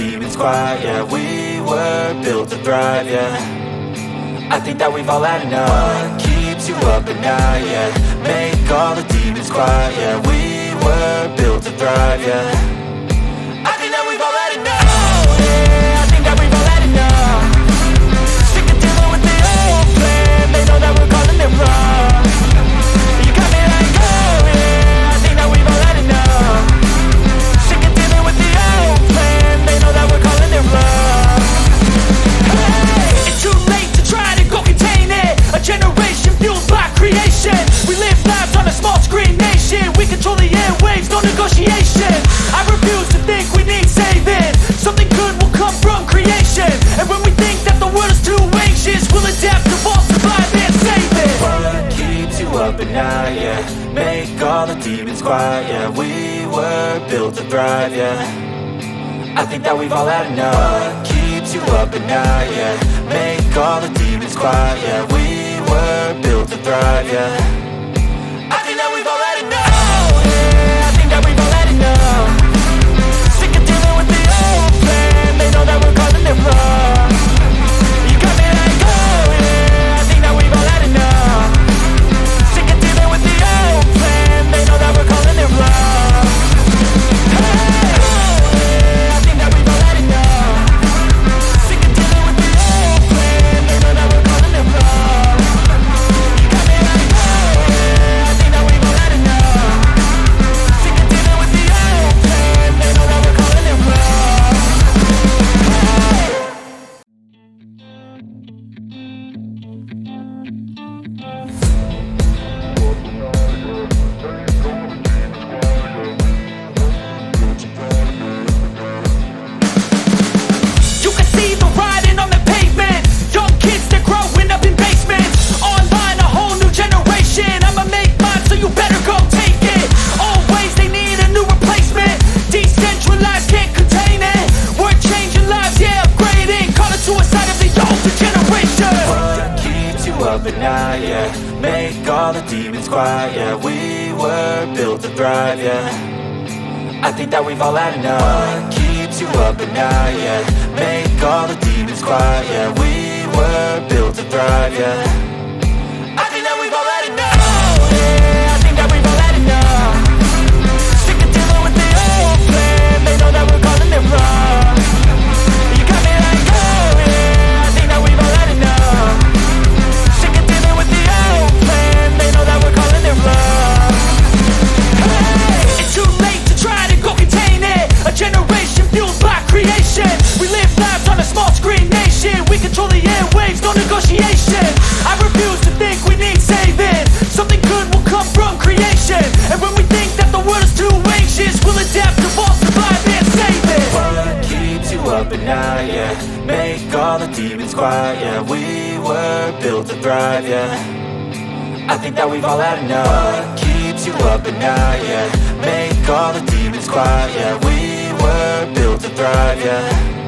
demons quiet, yeah. We were built to thrive, yeah. I think that we've all had enough. What keeps you up at night, yeah? Make all the demons quiet, yeah. We were built to thrive, yeah. I think that we've all had enough. Oh, yeah, I think that we've all had enough. Sick of dealing with the old plan. They know that we're calling it wrong. You got me like, oh, yeah, I think that we've all had enough. Sick of dealing with the old plan. They know that we're calling it wrong. Hey, it's too late to try to go contain it. A generation fueled by creation. We live lives on a small screen nation. We control the airwaves, no negotiation. I refuse to think we need saving. Something good will come from creation. And when we think that the world is too anxious, we'll adapt, evolve, survive and save it. What keeps you up at night, yeah? Make all the demons quiet, yeah. We were built to thrive, yeah. I think that we've all had enough. What keeps you up at night, yeah? Make all the demons quiet, yeah. We were built to thrive, yeah. I think that we've all had enough. Oh, yeah, I think that we've all had enough. Sick of dealing with the old plan. They know that we're calling it wrong. You got me like, oh, yeah, I think that we've all had enough. Sick of dealing with the old plan. They know that we're calling it wrong. Hey, oh, yeah, I think that we've all had enough. Sick of dealing with the old plan. They know that we're calling it wrong. You got me like, oh, yeah, I think that we've all had enough. Sick of dealing with the old plan. They know that we're calling it wrong. You can see the writing on the pavement. Young kids, they're growing up in basements. Online, a whole new generation. I'ma make mine, so you better go take it. Always, they need a new replacement. Decentralized, can't contain it. We're changing lives, yeah, upgrading. Call it suicide of the older generation. What keeps you up at night, yeah? Make all the demons quiet, yeah. We were built to thrive, yeah. I think that we've all had enough. What keeps you up at night, yeah? Make all the demons quiet, yeah. We were built to thrive, yeah. I think that we've all had enough. Oh, yeah, I think that we've all had enough. Sick of dealing with the old plan. They know that we're calling it wrong. You got me like, oh, yeah, I think that we've all had enough. Sick of dealing with the old plan. They know that we're calling it wrong. Hey, it's too late to try to go contain it. A generation fueled by creation. We live lives on a small screen nation. We control the airwaves, no negotiation. I refuse to think we need saving. Something good will come from creation. And when we think that the world is too anxious, we'll adapt, evolve, survive and save it. What keeps you up at night, yeah? Make all the demons quiet, yeah. We were built to thrive, yeah. I think that we've all had enough. What keeps you up at night, yeah? Make all the demons quiet, yeah. We were built to thrive, yeah.